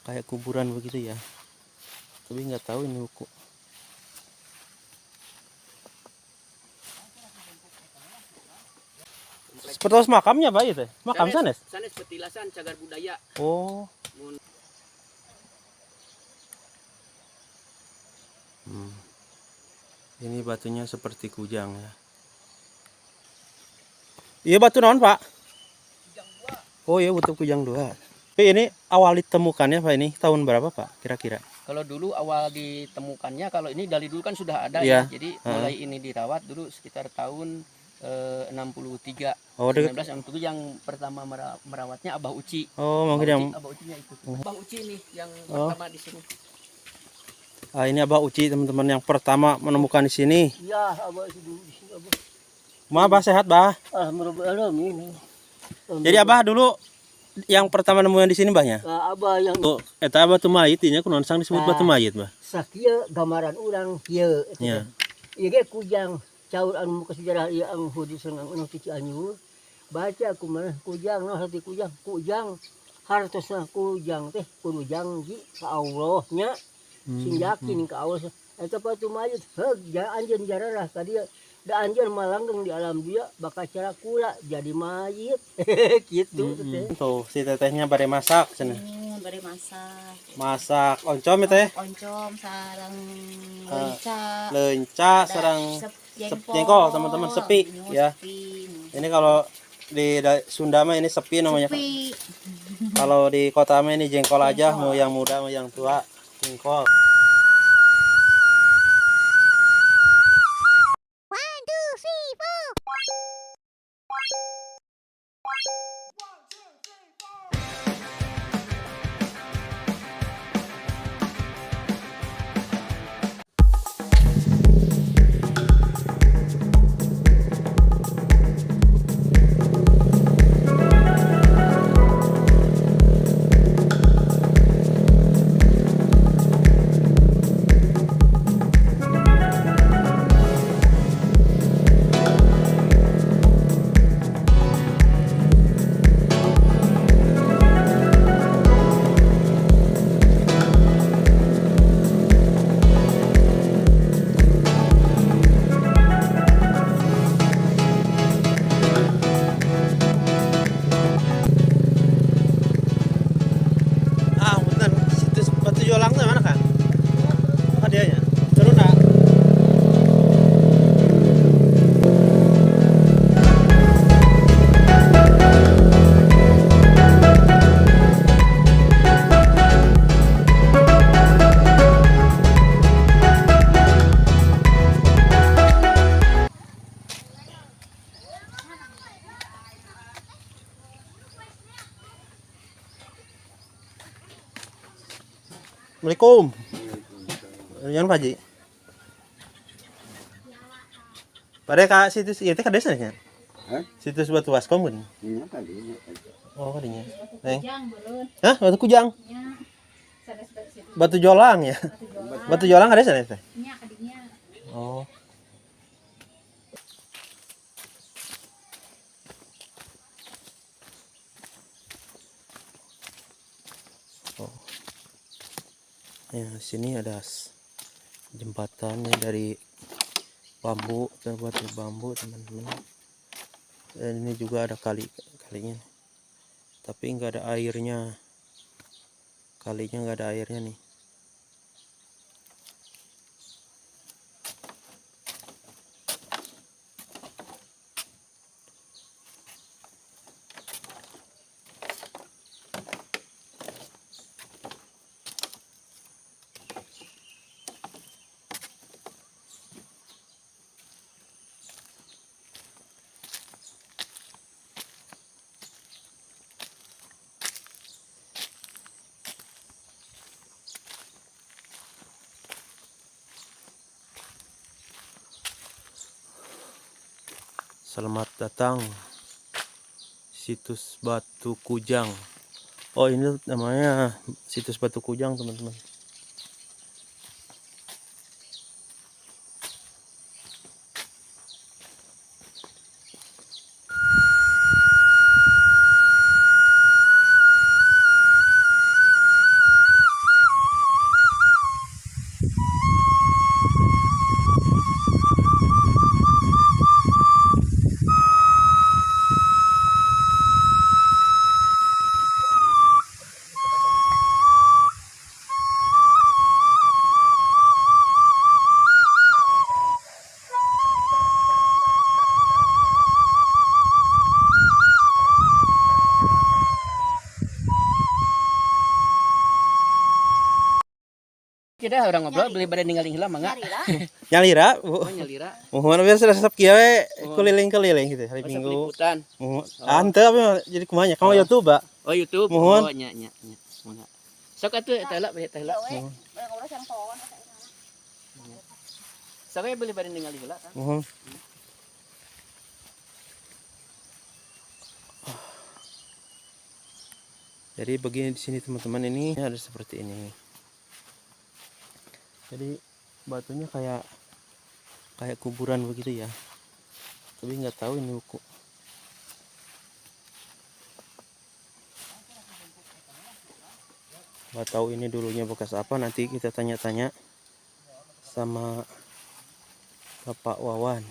kayak kuburan begitu ya, tapi nggak tahu ini buku. Seperti makamnya Pak itu, makam sanes. Sanes petilasan cagar budaya. Oh. Ini batunya seperti kujang ya. Iya batu naon Pak? Oh iya batu kujang 2. Tapi ini awal ditemukannya Pak, ini tahun berapa Pak kira-kira? Kalau dulu awal ditemukannya, kalau ini dari dulu kan sudah ada Iya. ya. Jadi mulai ini dirawat dulu sekitar tahun 63. Oh, 1967 yang pertama merawatnya Abah Uci. Oh, mungkin yang Abah Ucinya itu. Abah Uci nih yang pertama di sini. ini Abah Uci teman-teman yang pertama menemukan di sini. Iya, Abah itu dulu di sini Abah. Abah sehat, Bah? Alhamdulillah ini. Jadi Abah dulu yang pertama nemuin di sini Bahnya? Abah yang eta batu mayit nya kunaon sang disebut batu mayit, Bah? sakieu gambaran urang kieu. Iya. Ieu ge kujang caur anu muka sejarah ieu ang hudi sengang anu ti Cianjur. Baca kumaha kujang nah hati kujang hartosna kujang teh kudu janji ka Allah nya. Sing yakin ka Allah. Eta batu mayit heug anjeun jararah ka dieu. Da anjeun malanggeng di alam dia bakal cara kula jadi mayit. Kitu teh. Tuh, si tetehnya bare masak cenah. Bare masak. Masak oncom ya teh? Oncom sarang Lenca. lenca. Lenca sarang jengkol teman-teman, sepi ya. Ini kalau di Sunda mah ini sepi namanya. Sepi. Kalau di kota mah ini jengkol aja, mau yang muda mau yang tua, jengkol. Assalamualaikum. Yang Pak Ji. Pada ka situs ieu teh ka desa nya? Situs Batu Waskom kan? Iya kali. Oh, kadinya. Neng. Hah, Batu Kujang? Batu Jolang ya? Batu Jolang ka desa teh? Nya kadinya. Oh. Ya, sini ada jembatannya dari bambu, terbuat dari bambu teman-teman. Dan ini juga ada kalinya, tapi nggak ada airnya. Kalinya nggak ada airnya nih. Selamat datang situs Batu Kujang. Oh, ini namanya situs Batu Kujang teman-teman. kita orang ngobrol beli pada ninggalin hilang mangga. Nyari lah. Nyalira, Bu. Oh nyalira. Mohon biasa resep kieu we keliling-keliling gitu hari Masa Minggu. peliputan. Mohon. Ante apa jadi kumanya? Kamu YouTube, Pak? Oh YouTube. Mohon. Oh nya. Mangga. Sok atuh eta heula beli eta heula. Ya we. Ngobrol sama pohon. Sok beli pada ninggalin heula kan. Mohon. Jadi begini di sini teman-teman, ini ada seperti ini. Jadi batunya kayak kuburan begitu ya. Tapi nggak tahu ini buku. Nggak tahu ini dulunya bekas apa. Nanti kita tanya-tanya sama Bapak Wawan.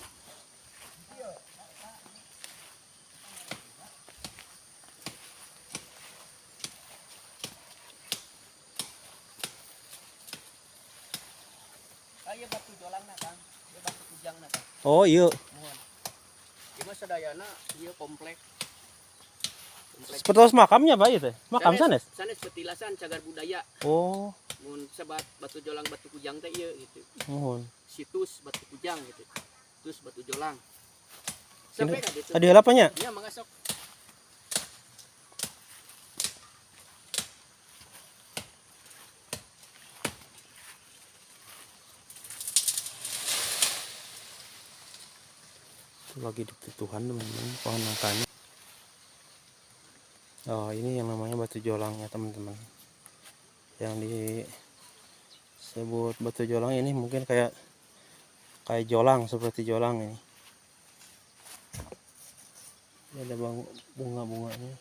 Aya batu jolangna Kang. Ieu batu kujangna Kang. Oh iya. Mohon. Ieu mah sadayana ieu komplek. Seperti makamnya Pak itu. Makam sanes. Sanes petilasan cagar budaya. Oh, Mun sebat batu jolang batu kujang teh ieu gitu. mohon. Situs batu kujang gitu. Terus batu jolang. Sampai ka ditu. Ada apanya? Ya mangga sok. Lagi ditutuhan teman-teman pohon nangkanya. Oh, ini yang namanya batu jolang ya teman-teman. Yang disebut batu jolang ini mungkin kayak jolang, seperti jolang ini. Ini ada bunga-bunganya.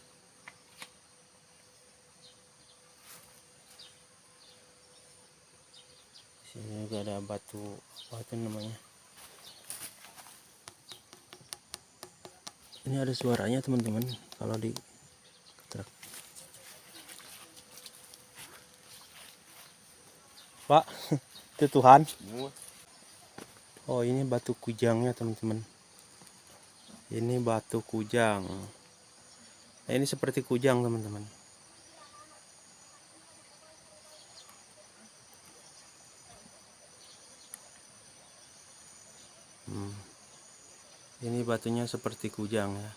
Di sini juga ada batu namanya. Ini ada suaranya teman-teman kalau di ketrek. Pak, itu Tuhan. Oh, ini batu kujangnya teman-teman. Ini batu kujang. Nah, ini seperti kujang teman-teman. Ini batunya seperti kujang ya.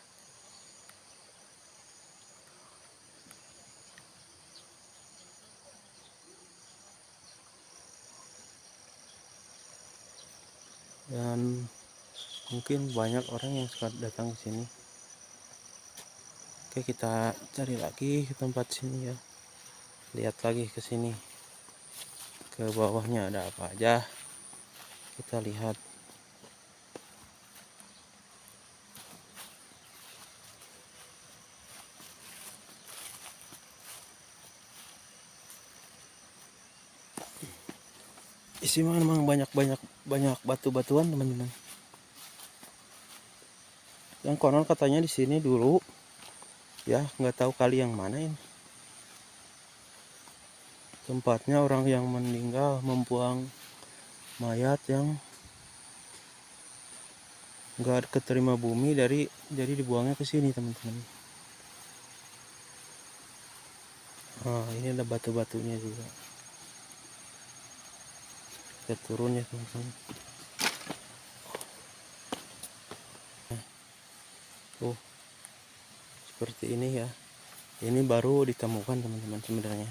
Dan mungkin banyak orang yang suka datang ke sini. Oke, kita cari lagi ke tempat sini ya. Lihat lagi ke sini. Ke bawahnya ada apa aja. Kita lihat. Isi memang banyak batu-batuan teman-teman. Yang konon katanya di sini dulu ya, nggak tahu kali yang mana ini. Tempatnya orang yang meninggal membuang mayat yang nggak keterima bumi jadi dibuangnya ke sini teman-teman. Nah, ini ada batu-batunya juga. Kita turun ya teman-teman. Oh, seperti ini ya. Ini baru ditemukan teman-teman sebenarnya.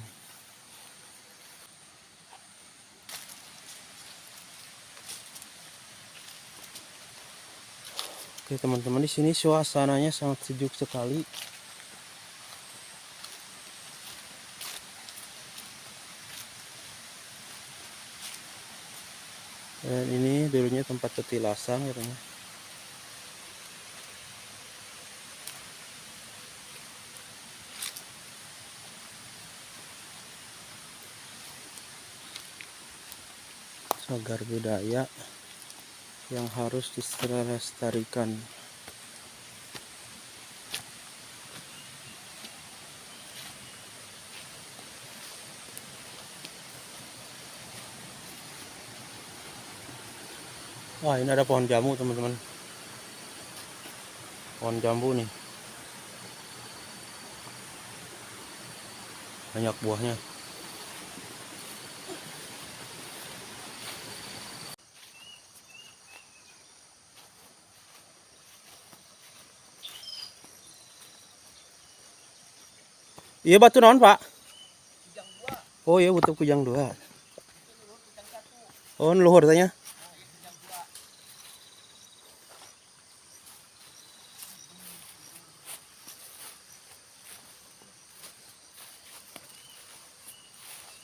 Oke teman-teman, di sini suasananya sangat sejuk sekali. Dan ini dulunya tempat petilasan katanya. Cagar budaya yang harus dilestarikan. Wah, ini ada pohon jamu teman-teman. Pohon jambu nih. Banyak buahnya. Iya batu naon pak? Oh iya batu kujang 2. Oh luhur tanya.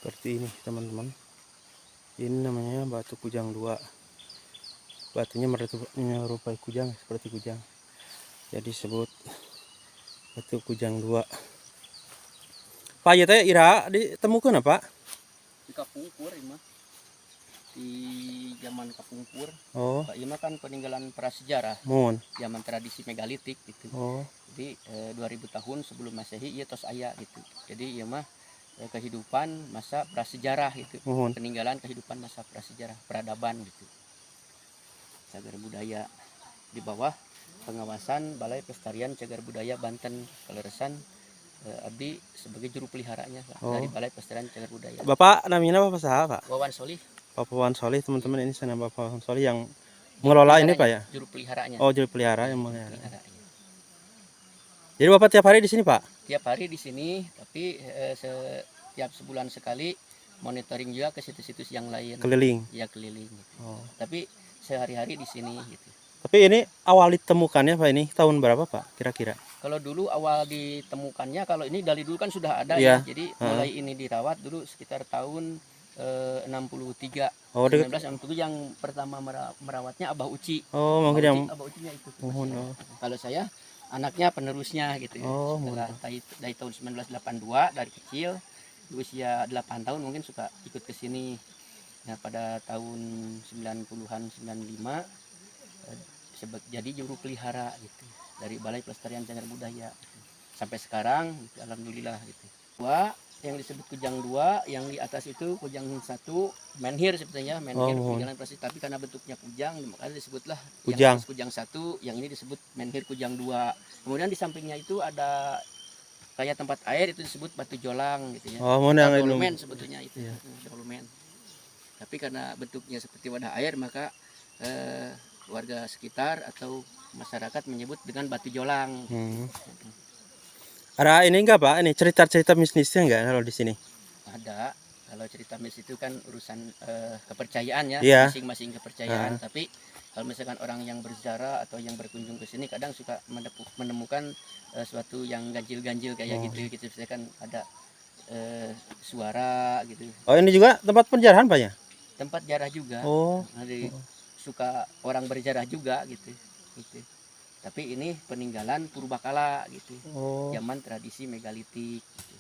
Seperti ini teman-teman. Ini namanya batu kujang 2. Batunya menyerupai kujang, seperti kujang. Jadi disebut batu kujang 2. Pak ya teh ira ditemukan apa? Di Kapungkur ini mah. Di zaman Kapungkur. Oh, Pak Ima kan peninggalan prasejarah, mun. zaman tradisi megalitik gitu. Oh, Jadi 2000 tahun sebelum Masehi ieu tos aya gitu. Jadi ieu mah kehidupan masa prasejarah gitu. mun. Peninggalan kehidupan masa prasejarah, peradaban gitu. Cagar budaya di bawah pengawasan Balai Pelestarian Cagar Budaya Banten Kaleresan. Abdi sebagai juru peliharanya Pak, Oh. dari Balai Pelestarian Cagar Budaya. Bapak namanya apa saha Pak? Wawan Solih Bapak Wan Solih teman-teman, ini sana Bapak Wan Solih yang mengelola ini Pak ya? juru peliharanya. Oh jadi pelihara yang Juru melihara. peliharanya. Jadi Bapak tiap hari di sini Pak? Tiap hari di sini, tapi setiap sebulan sekali monitoring juga ke situs-situs yang lain. Keliling. Ya keliling. Gitu. Oh. Tapi sehari-hari di sini gitu. Tapi ini awal ditemukannya Pak ini tahun berapa Pak kira-kira? Kalau dulu awal ditemukannya, kalau ini dari dulu kan sudah ada Iya. ya. Jadi mulai ini dirawat dulu sekitar tahun 63. Oh, 1967 yang pertama merawatnya Abah Uci. Oh mungkin yang Abah Ucinya itu. mohon. Oh. Kalau saya anaknya penerusnya gitu ya. Oh, Setelah dari tahun 1982 dari kecil di usia 8 tahun mungkin suka ikut ke sini. Nah, pada tahun 90-an 95 jadi juru pelihara gitu dari Balai Pelestarian Cagar Budaya sampai sekarang gitu, alhamdulillah gitu. Yang disebut kujang 2, yang di atas itu kujang 1 menhir sebetulnya, menhir peninggalan prasasti, tapi karena bentuknya kujang makanya disebutlah Kujang. yang kujang 1, yang ini disebut menhir kujang 2. Kemudian di sampingnya itu ada kayak tempat air, itu disebut batu jolang gitu ya. Oh, mana yang dolumen sebetulnya itu. Iya. Dolumen. Tapi karena bentuknya seperti wadah air maka warga sekitar atau masyarakat menyebut dengan batu jolang. Ada ini enggak Pak? Ini cerita-cerita mistisnya enggak kalau di sini? Ada. Kalau cerita mistis itu kan urusan kepercayaan ya, Iya. masing-masing kepercayaan. Tapi kalau misalkan orang yang berziarah atau yang berkunjung ke sini kadang suka menemukan suatu yang ganjil-ganjil kayak gitu. Misalkan ada suara gitu. Oh ini juga tempat penjarahan Pak ya? Tempat jarah juga. Oh. Jadi suka orang berjarah juga gitu. Tapi ini peninggalan purbakala gitu. Oh. Zaman tradisi megalitik gitu.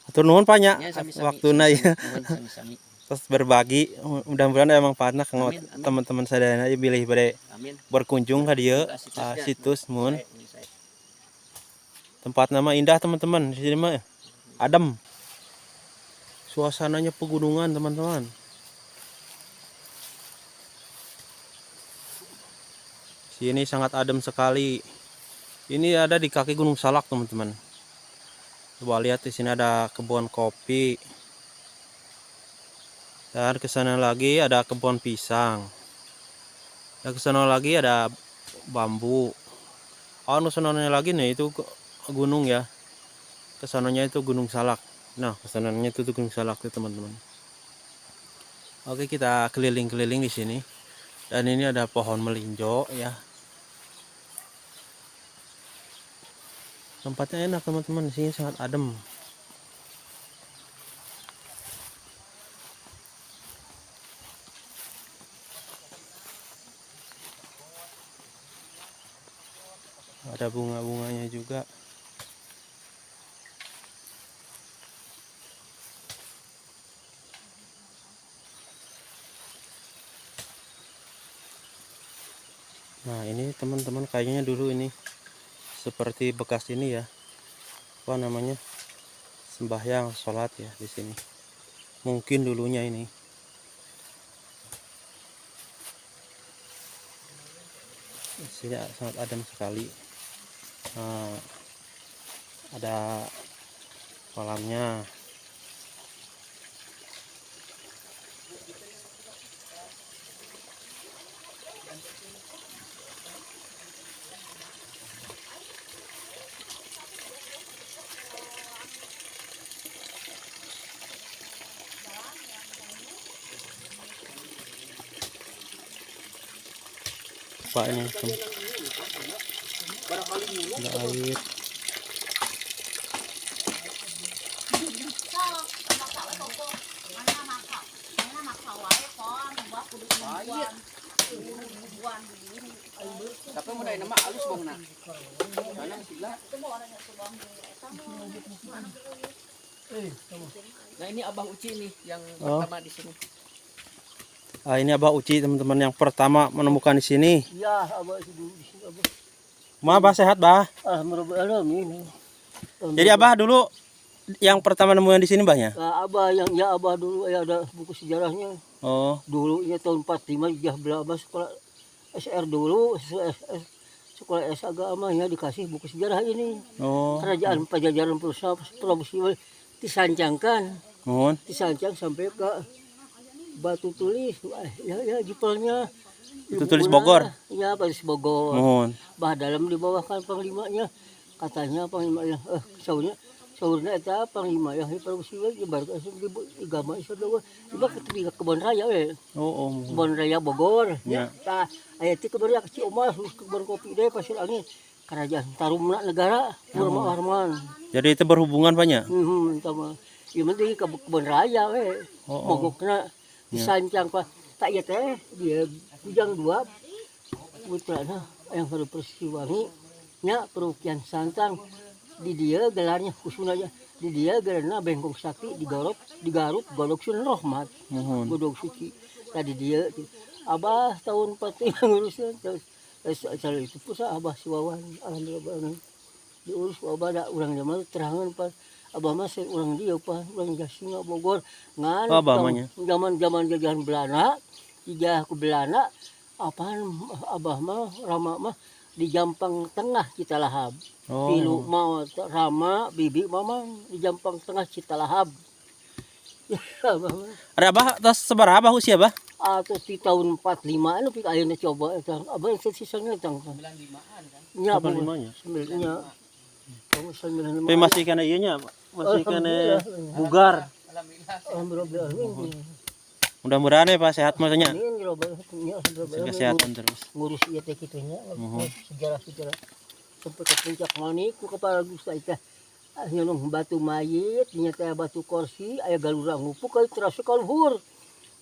Atur nuhun Pak nya. Ya, Waktuna ya. Sami-sami. Terus berbagi, mudah-mudahan emang panah kanggo Amin. teman-teman sadayana bilih bade Amin. berkunjung ka dieu situs mun. Tempat nama indah teman-teman. Di sini mah adem. Suasananya pegunungan teman-teman. Sini sangat adem sekali. Ini ada di kaki Gunung Salak teman-teman. Coba lihat di sini ada kebun kopi. Dan ke sana lagi ada kebun pisang. Dan ke sana lagi ada bambu. Oh, kesananya lagi nih itu gunung ya. Kesananya itu Gunung Salak. Nah, kesananya itu Gunung Salak tuh teman-teman. Oke, kita keliling-keliling di sini. Dan ini ada pohon melinjo ya. Tempatnya enak teman-teman, di sini sangat adem. Ada bunga-bunganya juga. Nah ini teman-teman kayaknya dulu ini seperti bekas ini ya, apa namanya, sembahyang sholat ya di sini. Mungkin dulunya ini. Di sini sangat adem sekali. Nah, ada kolamnya. Pak ini. Ada air. Tapi mau dari nama halus bang nak. Karena sila. Nah ini Abah Uci nih yang pertama di sini. Ah, ini Abah Uci teman-teman yang pertama menemukan di sini. Ya, abah itu dulu di sini abah. Ma, Abah sehat, Bah? Alhamdulillah ini. Jadi Abah dulu yang pertama nemuin di sini, Bahnya? Abah yang ya abah dulu ya ada buku sejarahnya. Oh, Dulunya tahun 45 jah Abah sekolah SR dulu, sekolah S agamanya dikasih buku sejarah ini. oh. Kerajaan Pajajaran Prabu Siwa disancangkan, disancang sampai ke Batu Tulis. Ya jipelnya. Itu tulis Bogor. Ya, Batu Bogor. Mohon. Bah dalam dibawa kan panglimanya. Katanya panglimanya saurnya eta panglima ya Prabu Siwa ibarat agama Islam. Iba ketika kebon raya we. Oh. Kebon raya Bogor. Ya. Tah aya ti kebon raya kecil Omas kebon kopi deh Pasir Angin. Kerajaan Tarumna negara Purma Warman. Jadi itu berhubungan banyak? Sama ieu mah di kebon raya we. Mogokna disancang pa tak ieu teh dia Kujang 2 putrana yang baru Persiwangi nya Perukian Santang di dia gelarnya khususnya di dia gelarnya Bengkong Sakti di Garut Golok Sun Rahmat Godog Suci tadi dia Abah tahun 45 ngurusin terus itu pusat Abah Siwawan alhamdulillah diurus Abah ada urang zaman terangan pas Abah mah urang dia pas urang Jasinga Bogor ngan zaman jajahan Belanda ijah ku Belanda apaan Abah mah Rama mah di Jampang Tengah Citalahap. Pilu mau Rama bibi mama di Jampang Tengah Citalahap. Ada Abah tas seberapa usia, Bah? Atau di tahun 45 anu pik ayeuna coba eta. Abah sisanya tang. 95-an kan. Nya 95-nya. Nya. Kamu 95. Tapi masih kena ieu nya, masih kena bugar. Alhamdulillah. Mudah-mudahan ya Pak sehat maksudnya. Alhamdulillah. Kesehatan terus. Ngurus ieu teh kitu nya. Sejarah-sejarah sampai ke puncak manik ku kepala Gusta teh. Nyolong batu mayit, nya teh batu kursi, aya galurang ngupuk ka terasa ka luhur.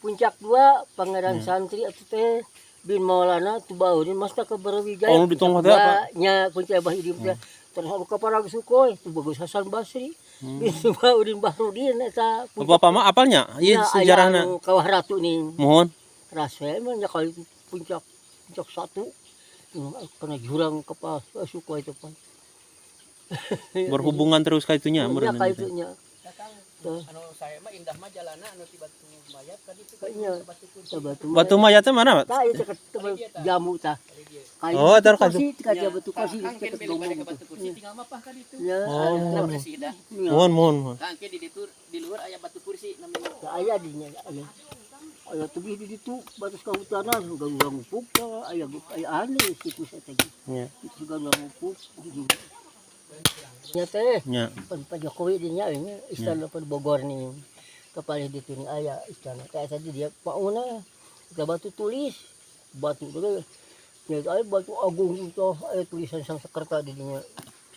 Puncak 2 Pangeran Santri atuh teh bin Maulana Tubaurin Masta Keberwijaya. Oh, di tengah teh apa? Nya puncak Abah hidup teh. Terus kepala Sukhoi tu Bagus Hasan Basri. Bin Tubaurin Bahrudin eta. Bapak mah apalnya? Ieu sejarahna. Kawah Ratu nih. Mohon. Rasa emang nya kali puncak 1. Kena jurang kepala Sukhoi itu Pak. Berhubungan terus ka itunya Nya meureun. ka itunya. Anu saya mah indah mah jalana anu ti batu mayat tadi itu Kayaknya Batu mayatnya mana, Pak? tah itu jamu tah. Oh, taruh ka kursi tika batu kursi kan tika belum ngomong. ada batu kursi tinggal mah pah kan itu. Ya, Oh. Presida. Mohon. Kan di ditu di luar aya batu kursi namanya. aya dinya aya. Aya tebih di ditu batas kahutanan galurang upuk aya aneh situ teh. Ya. Itu galurang upuk. Nya teh Ya. Pak Jokowi dinya ini istana Bogor nih. Kepala di sini aya istana. Kayak tadi dia pauna kita batu tulis batu itu ya aya batu agung itu aya tulisan Sangskreta di dinya.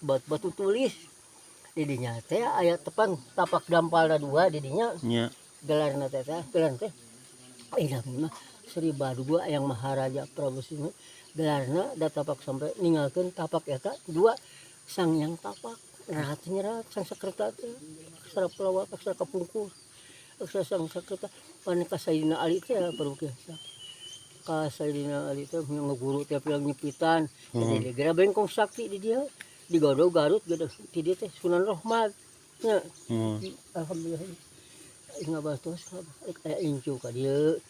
Batu tulis di dinya teh aya tepang tapak dampalna 2 di dinya. Ya. Gelarna teh gelar teh mah Sri Baduga yang Maharaja Prabu Siwa gelarna da tapak sampai ninggalkeun tapak eta 2 sang yang tapak rat nyerat Sangskreta teh aksara pelawak aksara kapungkur aksara Sangskreta pan ka Sayyidina Ali teh perlu kiasa ka Sayyidina Ali teh ngaguru teh pilang nyepitan jadi geura Bengkong Sakti di dia di Godog Garut gede di dia teh Sunan Rahmat nya alhamdulillah ngabatos aya incu ka dieu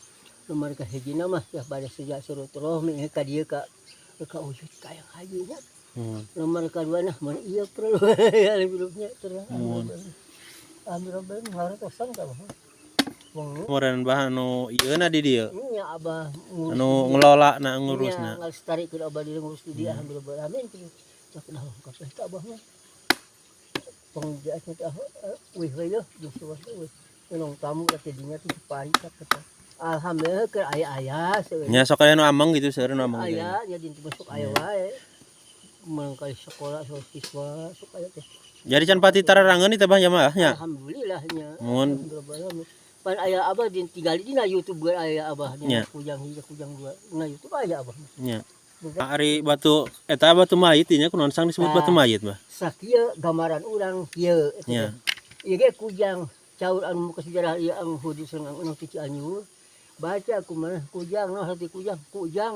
nomor ka hijina mah ya pada sejak surut rohmi ka dieu ka wujud kaya haji nya nomor kedua nah mana iya perlu ya hidupnya terus alhamdulillah ngarotosan ka mah Kemudian bahan anu ieuna di dieu. nya Abah Anu ngelola na ngurusna. ngalestarikeun Abah di ngurus di dia alhamdulillah amin cak dah kabeh teh Abah mah pengjaatnya teh wih we jeung suwas we nong tamu ka dinya teh pari ka Alhamdulillah ke ayah Nya sok aya nu ameng gitu seueur nu ameng. ayah nya di masuk ayah wae mengkali sekolah so siswa sok aya teh. Jadi can pati tararangeun teh Bah nya mah nya. Alhamdulillahnya. Mun Pan ayah abah di tinggal dina YouTube gue ayah Nya. abahnya kujang hiji kujang dua. Nah YouTube ayah abah. nya. Ari batu eta batu mayit nya kunaon sang disebut batu mayit Bah. Sakieu gambaran urang kieu eta. Nya. Ieu ge kujang caur anu muka sejarah ieu ang hudi sareng anu ti Cianjur. Baca kumaha kujang noh hati kujang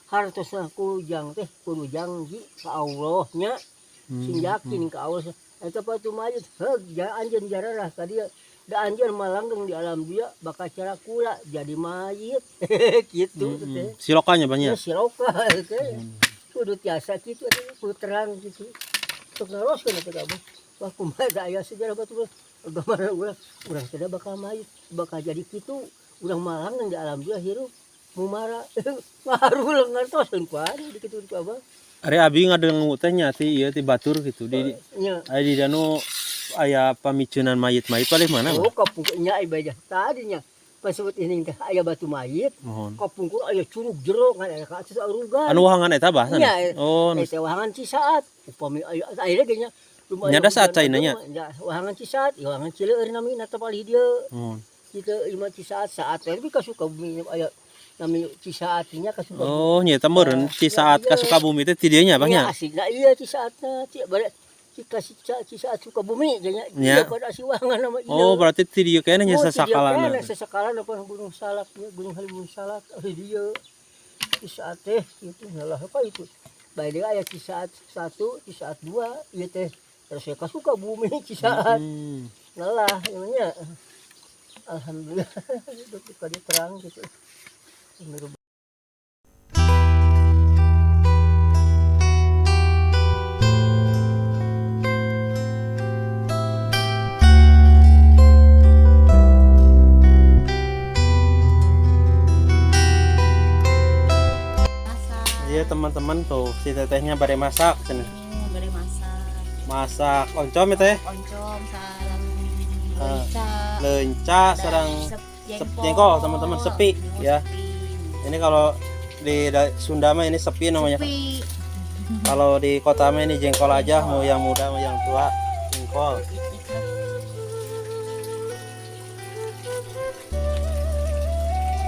hartosna kujang teh kurujang ji ka Allah nya. Sing yakin ka Allah. Eta batu mayit heug anjeun jararah ka dieu. Da anjeun malanggeng di alam dia bakal cara kula jadi mayit gitu teh. Silokanya Bah nya. Ya siloka teh. Kudu tiasa kitu teh kudu terang gitu. Tuk ngaroskeun teh kabeh. Wah kumaha da aya sejarah batu gambaran urang teh bakal mayit, bakal jadi kitu. Urang malanggeng di alam dia hirup mumara. Ngaruh ngartoskeun ku ari di kitu Abah. Ari abi ngadengu teh nya ti ieu ti batur gitu di Nya. aya di danu aya pamicunan mayit-mayit paling mana Oh, Bah? kapungkurnya ibadah tadinya. Pas sebut ini teh aya batu mayit, Mohon. kapungkur aya curug jero ngan aya ka atas arugan. Anu wahangan eta Bah sana? Nya, Oh, Eta wahangan Cisaat. Upami ayeuna ge nya Nya da saat caina nya? Wahangan Cisaat, wahangan Cileur namina tepal dieu. mohon. Kita imah Cisaat saat tapi ka Sukabumi aya nami Cisaat nya ka Sukabumi. Oh, nya eta meureun ci saat ka Sukabumi teh ti dieu nya Bah nya. Aslinya iya Cisaatna, bare Cisaat Sukabumi nya. Nya. Iya pada si wahangan nama ieu. Oh, berarti ti dieu kene nya sasakalana. Sesakalan apa Gunung Salak ya, Gunung Halimun Salak dia Cisaat teh itu ngalah apa itu. Bae dia aya Cisaat 1, Cisaat 2 ieu teh terus saya kasuka bumi Cisaat. Ngalah namanya. Alhamdulillah itu kadi terang gitu. Masak. Iya teman-teman tuh si tetehnya bare masak cenah. Beri masak. Masak oncom ya teh. Oncom sarang Ah, lenca. Lenca sareng jengkol teman-teman sepi ya. Ini kalau di Sunda mah ini sepi namanya. Sepi. Kalau di kota mah ini jengkol aja, mau yang muda mau yang tua jengkol.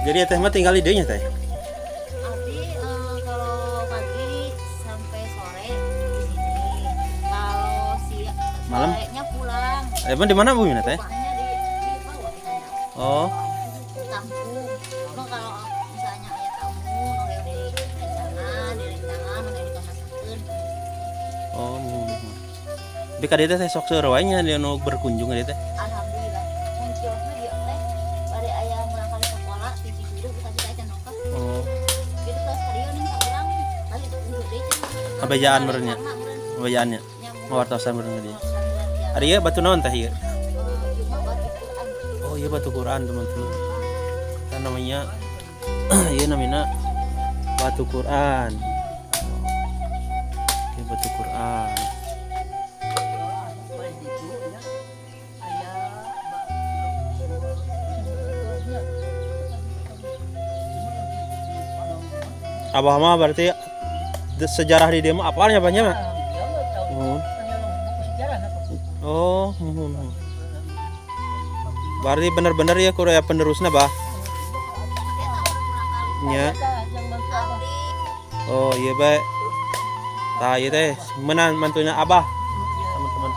Jadi ya teh mah tinggal di dieu nya teh. Abdi kalau pagi sampai sore di sini. Kalau Malam? sorenya pulang. Emang di mana Bu Mina teh? Bapaknya di bawah kita. Oh, Kampung. Cuma kalau misalnya ayah tamu, nongel di rencangan, nongel di pemasakan. oh. Di ka dieu teh sok seueur wae nya dia nu berkunjung ka dieu teh. Alhamdulillah. Munculnya dia teh pada ayah berangkat sekolah, titi dulu kita aja nongkos. Oh, Gitu terus hari ini tak urang, kali itu untuk dia. Abejaan meureunnya. Abejaannya. Ngawartosan meureun dia. Ari ieu batu naon teh ieu? Oh, iya batu Quran teman-teman. Kan namanya iya namanya batu Quran. Oke, batu Quran. Abah mah berarti sejarah di dia mah apalnya banyak mah? Oh, berarti bener-bener ya Korea penerusnya bah? Nya. Oh iya baik. Tah iya teh menan mantunya abah teman-teman.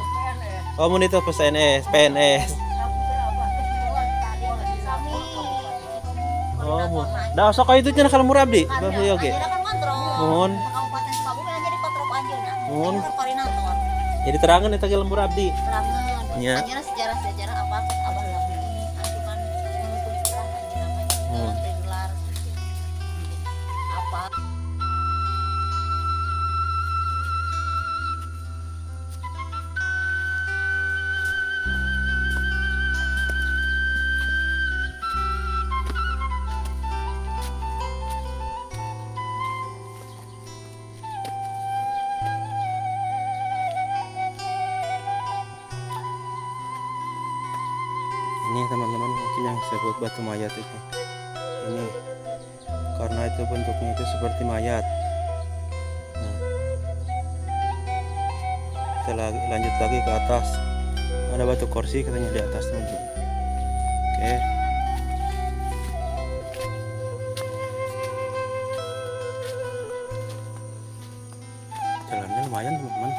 Oh mun itu PNS. Oh, dah sok ka itu cenah ka lembur abdi. Bae oge. Mohon. Kabupaten Sukabumi jadi kontrol anjeunna. Mohon. Koordinator. Jadi terangan eta ge lembur abdi. Terangan. Nya. Anjeunna sejarah-sejarah apa terus abah lami. Antu kan menutup sejarah anjeunna mah. Gelar. Apa? Ini teman-teman mungkin yang disebut batu mayat itu. ini, karena itu bentuknya itu seperti mayat. Nah, kita lanjut lagi ke atas. Ada batu kursi katanya di atas, teman-teman. Oke. Jalannya lumayan, teman-teman.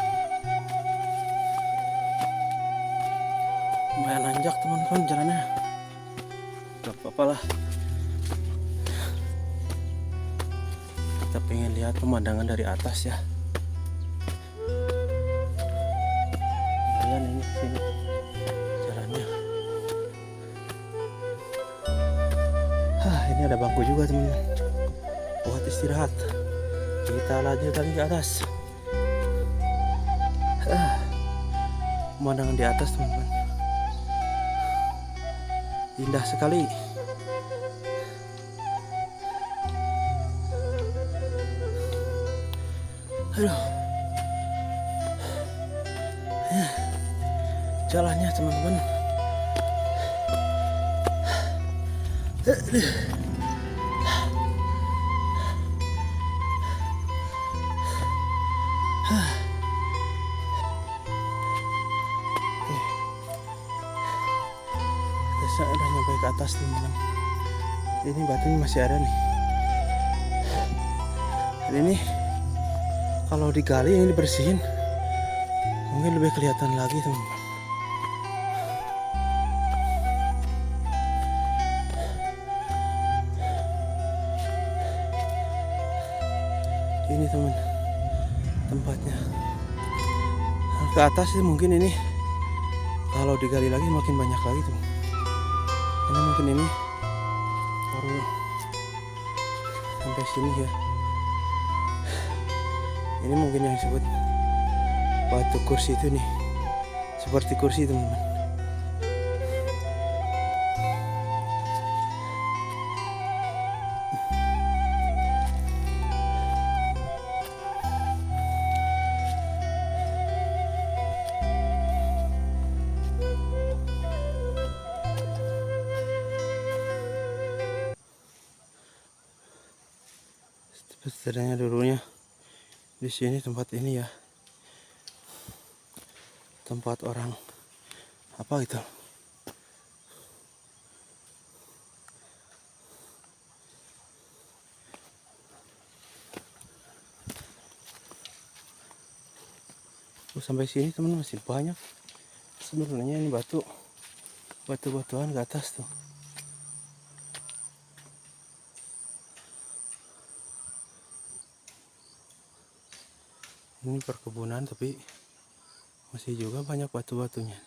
Lumayan nanjak, teman-teman, jalannya. Gak apa-apa lah. Kita pengen lihat pemandangan dari atas ya. Lumayan ini sini jalannya. Ini ada bangku juga, teman-teman, buat istirahat. Kita lanjut lagi ke atas. Pemandangan di atas, teman-teman, indah sekali. Aduh, jalannya, teman-teman. Kita udah nyampe ke atas, teman-teman. Ini batunya masih ada nih. Dan ini kalau digali, ini dibersihin, mungkin lebih kelihatan lagi, teman-teman. Ini, teman, tempatnya. Ke atas itu mungkin ini kalau digali lagi makin banyak lagi, teman. Karena mungkin ini baru sampai sini ya. Ini mungkin yang disebut batu kursi itu nih, seperti kursi, teman-teman. Setidaknya dulunya di sini tempat ini ya, tempat orang apa gitu. Sampai sini, teman, masih banyak sebenarnya ini batu-batuan ke atas tuh. Ini perkebunan tapi masih juga banyak batu-batunya.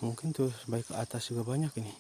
Mungkin tuh sampai ke atas juga banyak ini.